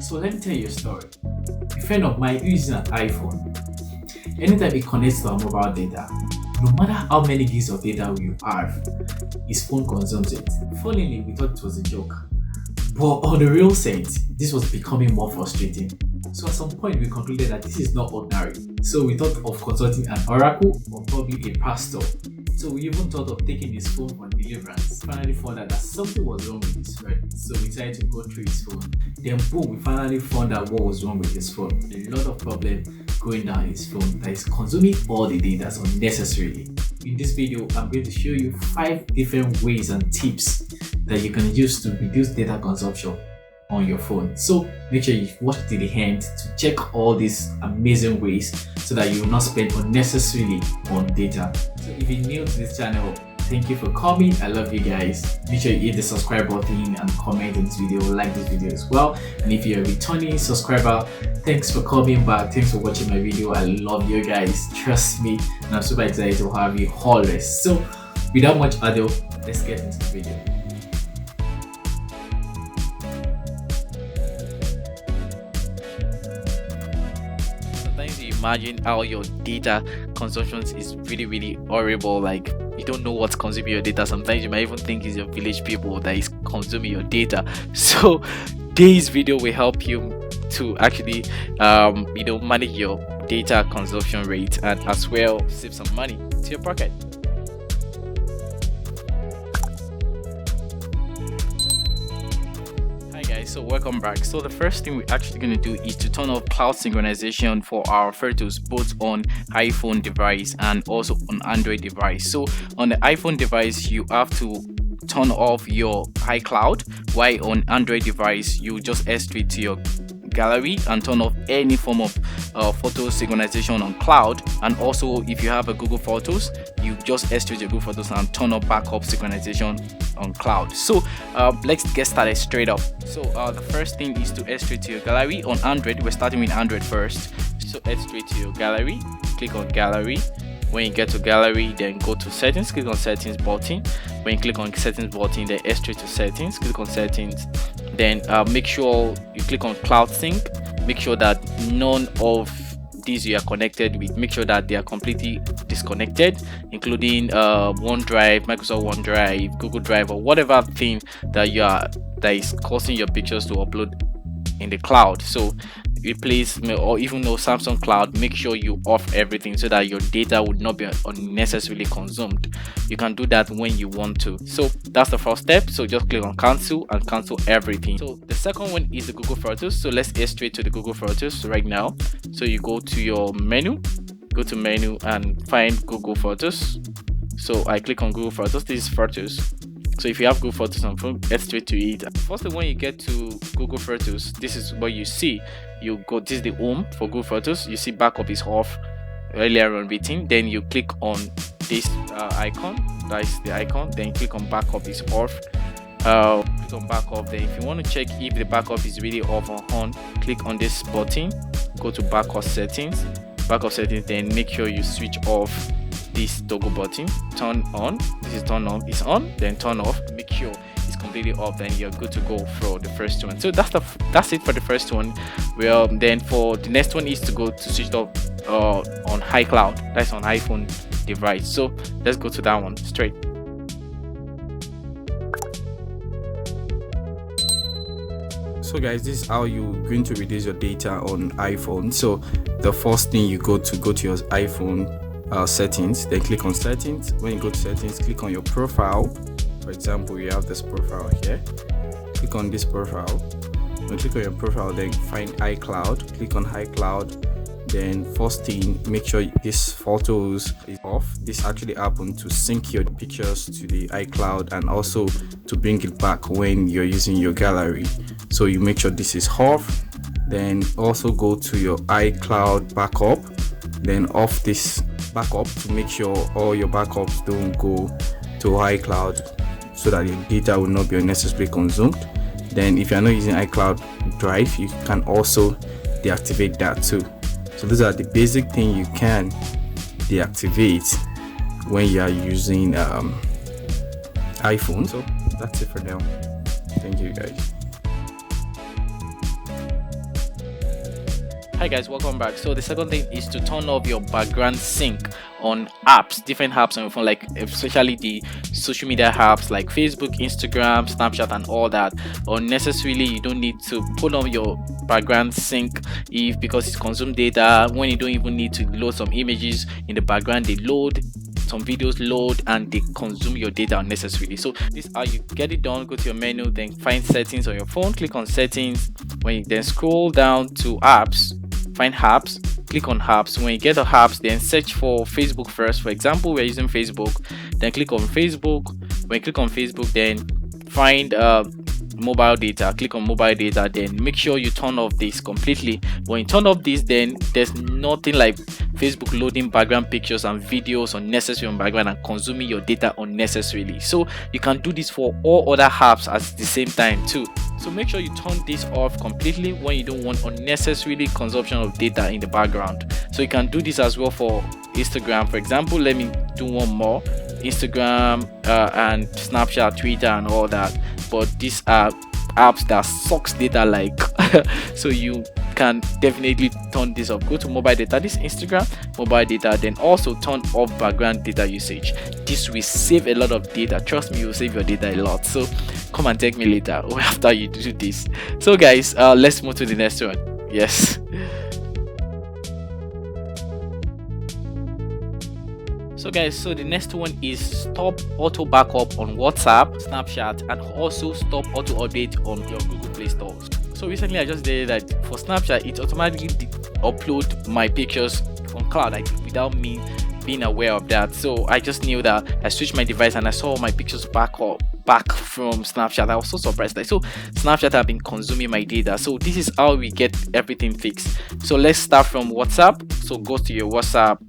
So let me tell you a story. A friend of mine who uses an iPhone, anytime he connects to our mobile data, no matter how many gigs of data you have, his phone consumes it. Funnily, we thought it was a joke. But on the real sense, this was becoming more frustrating. So at some point, we concluded that this is not ordinary. So we thought of consulting an oracle or probably a pastor. So we even thought of taking his phone for deliverance. Finally found out that something was wrong with his friend. So we decided to go through his phone. Then boom, we finally found out what was wrong with his phone. A lot of problem going down his phone that is consuming all the data unnecessarily. In this video, I'm going to show you 5 different ways and tips that you can use to reduce data consumption on your phone. So make sure you watch till the end to check all these amazing ways so that you will not spend unnecessarily on data. So if you're new to this channel, thank you for coming. I love you guys. Make sure you hit the subscribe button and comment on this video, like this video as well. And if you're a returning subscriber, thanks for coming back. Thanks for watching my video. I love you guys. Trust me. And I'm super excited to have you always. So without much ado, let's get into the video. Imagine how your data consumption is really horrible. Like, you don't know what's consuming your data. Sometimes you might even think it's your village people that is consuming your data. So this video will help you to actually manage your data consumption rate and as well save some money to your pocket. So welcome back. So the first thing we're actually going to do is to turn off cloud synchronization for our photos, both on iPhone device and also on Android device. So on the iPhone device, you have to turn off your iCloud, while on Android device you just head straight to your gallery and turn off any form of photo synchronization on cloud. And also, if you have a Google Photos, you just head straight to your Google Photos and turn off backup synchronization on cloud. So let's get started straight up. So the first thing is to head straight to your gallery. On Android, we're starting with Android first. So head straight to your gallery, click on gallery. When you get to gallery, then go to settings, click on settings button. When you click on settings button, then head straight to settings, click on settings. Then make sure you click on cloud sync. Make sure that none of these you are connected with, make sure that they are completely disconnected, including OneDrive, Microsoft OneDrive, Google Drive, or whatever thing that is causing your pictures to upload in the cloud. So replace, or even though Samsung Cloud, make sure you off everything so that your data would not be unnecessarily consumed. You can do that when you want to. So that's the first step. So just click on cancel and cancel everything. So the second one is the Google Photos. So let's head straight to the Google Photos right now. So you go to your menu, go to menu and find Google Photos. So I click on Google Photos. This is Photos. So if you have Google Photos on phone, head straight to it. First, when you get to Google Photos, this is what you see. You go, this is the home for Google Photos. You see backup is off earlier on written. Then you click on this icon. That's the icon. Then click on backup is off. Click on backup. Then if you want to check if the backup is really off or on, click on this button. Go to backup settings. Backup settings. Then make sure you switch off this toggle button. Turn on. This is turn on. It's on. Then turn off. Make sure it's completely off. Then you're good to go for the first one. So that's it for the first one. Well, then for the next one is to go to switch off on iCloud. That's on iPhone device. So let's go to that one straight. So guys, this is how you're going to reduce your data on iPhone. So the first thing, you go to your iPhone settings, then click on settings. When you go to settings, click on your profile. For example, you have this profile here. Click on this profile. When you click on your profile, then find iCloud. Click on iCloud. Then first thing, make sure this photos is off. This actually happened to sync your pictures to the iCloud and also to bring it back when you're using your gallery. So you make sure this is off. Then also go to your iCloud backup. Then off this backup to make sure all your backups don't go to iCloud so that your data will not be unnecessarily consumed. Then if you're not using iCloud Drive, you can also deactivate that too. So those are the basic things you can deactivate when you are using iPhone. So that's it for now. Thank you guys. Hi guys, welcome back. So the second thing is to turn off your background sync on apps, different apps on your phone, like especially the social media apps like Facebook, Instagram, Snapchat and all that. Unnecessarily, you don't need to put on your background sync if because it consumes data when you don't even need to load some images in the background. They load, some videos load, and they consume your data unnecessarily. So this is how you get it done. Go to your menu, then find settings on your phone, click on settings. When you then scroll down to apps, find apps, click on apps. When you get the apps, then search for Facebook first. For example, we're using Facebook, then click on Facebook. When you click on Facebook, then find mobile data, click on mobile data, then make sure you turn off this completely. When you turn off this, then there's nothing like Facebook loading background pictures and videos unnecessary on background and consuming your data unnecessarily. So you can do this for all other apps at the same time too. So make sure you turn this off completely when you don't want unnecessarily consumption of data in the background. So you can do this as well for Instagram. For example, let me do one more. Instagram and Snapchat, Twitter and all that, but these are apps that sucks data like so you can definitely turn this off. Go to mobile data, this Instagram mobile data, then also turn off background data usage. This will save a lot of data. Trust me, you will save your data a lot. So come and take me later after you do this. So guys, let's move to the next one. Yes. So guys, so the next one is stop auto backup on WhatsApp, Snapchat, and also stop auto update on your Google Play Store. So recently I just did that for Snapchat. It automatically upload my pictures on cloud, like without me being aware of that. So I just knew that. I switched my device and I saw my pictures back from Snapchat. I was so surprised. Like, so Snapchat have been consuming my data. So this is how we get everything fixed. So let's start from WhatsApp. So go to your WhatsApp,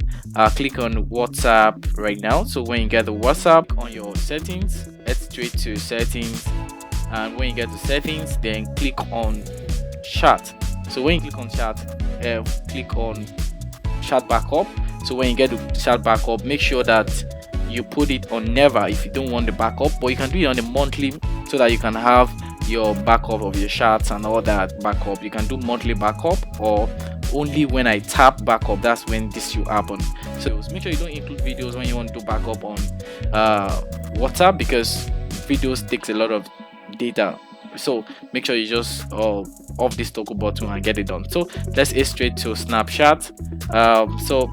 click on WhatsApp right now. So when you get the WhatsApp, on your settings, head straight to settings, and when you get to settings, then click on chat. So when you click on chat, click on chat backup. So when you get to chat backup, make sure that you put it on never if you don't want the backup, but you can do it on a monthly so that you can have your backup of your chats and all that backup. You can do monthly backup, or only when I tap backup, that's when this will happen. So make sure you don't include videos when you want to do backup on WhatsApp, because videos takes a lot of data. So make sure you just off this toggle button and get it done. So let's head straight to Snapchat. So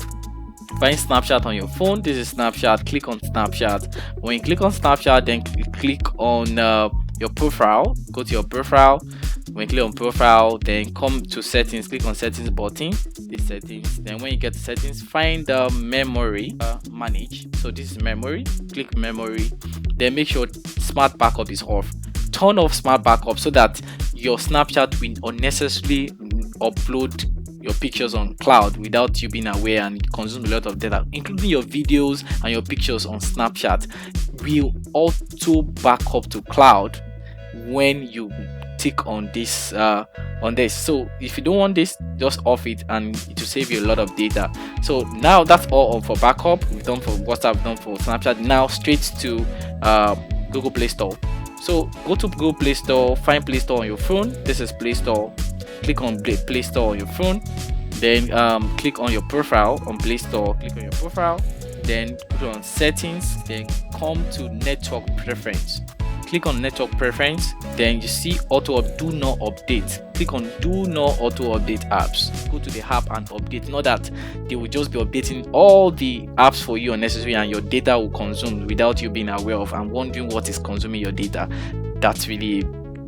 find Snapchat on your phone. This is Snapchat. Click on Snapchat. When you click on Snapchat, then click on your profile. Go to your profile. When you click on profile, then come to settings. Click on settings button. This settings. Then when you get to settings, find the memory manage. So this is memory. Click memory. Then make sure smart backup is off. Turn off smart backup so that your Snapchat will unnecessarily upload your pictures on cloud without you being aware and consume a lot of data, including your videos and your pictures on Snapchat will auto backup to cloud when you tick on this So if you don't want this, just off it and it will save you a lot of data. So now that's all for backup. We've done for WhatsApp, we've done for Snapchat. Now straight to Google Play Store. So go to Google Play Store, find Play Store on your phone. This is Play Store. Click on Play Store on your phone, then click on your profile on Play Store. Click on your profile, then click on settings, then come to network preference. Click on network preference, then you see do not update. Click on do not auto update apps. Go to the app and update. Not that they will just be updating all the apps for you unnecessarily and your data will consume without you being aware of and wondering what is consuming your data. That's really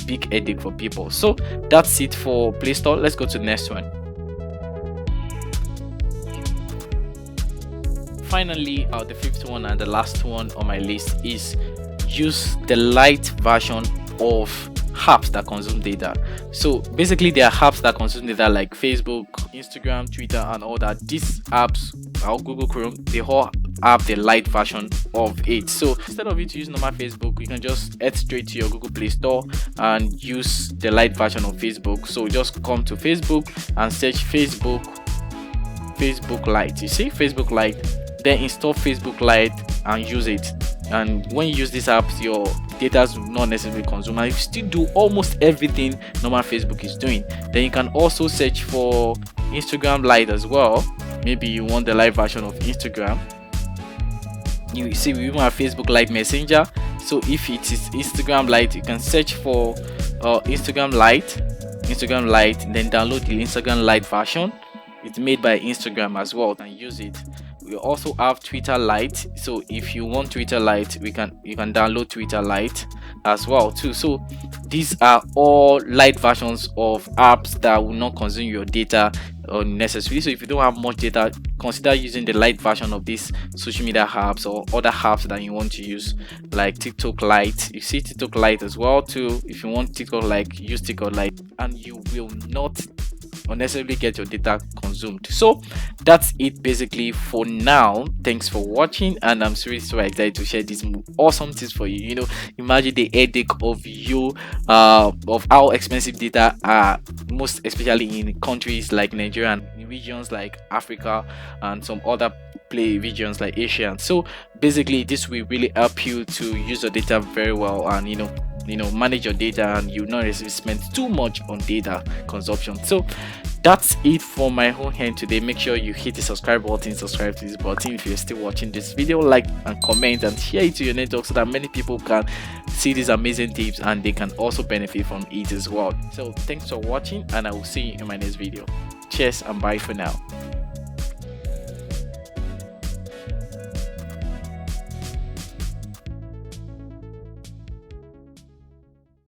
big headache for people. So that's it for Play Store. Let's go to the next one. Finally, the fifth one and the last one on my list is use the Lite version of apps that consume data. So basically there are apps that consume data like Facebook, Instagram, Twitter and all that. These apps, our Google Chrome, they all have the Lite version of it. So instead of you to use normal Facebook, you can just head straight to your Google Play Store and use the Lite version of Facebook. So just come to Facebook and search Facebook Lite. You see Facebook Lite, then install Facebook Lite and use it. And when you use these apps, your data will not necessarily consume, and you still do almost everything normal Facebook is doing. Then you can also search for Instagram Lite as well. Maybe you want the live version of Instagram. You see, we even have Facebook Lite Messenger. So if it is Instagram Lite, you can search for Instagram Lite, then download the Instagram Lite version. It's made by Instagram as well, and use it. We also have Twitter Lite. So if you want Twitter Lite, you can download Twitter Lite as well too. So these are all light versions of apps that will not consume your data unnecessarily. So if you don't have much data, consider using the light version of these social media apps or other apps that you want to use, like TikTok Lite. You see TikTok Lite as well too. If you want TikTok Lite, use TikTok Lite, and you will not unnecessarily get your data consumed. So that's it basically for now. Thanks for watching, and I'm so excited to share these awesome tips for you. You know, imagine the headache of you of how expensive data are, most especially in countries like Nigeria and in regions like Africa and some other regions like Asia. So basically this will really help you to use your data very well, and you know, manage your data, and you not necessarily spend too much on data consumption. So that's it for my own hand today. Make sure you hit the subscribe button, subscribe to this button if you're still watching this video, like and comment and share it to your network so that many people can see these amazing tips and they can also benefit from it as well. So thanks for watching, and I will see you in my next video. Cheers and bye for now.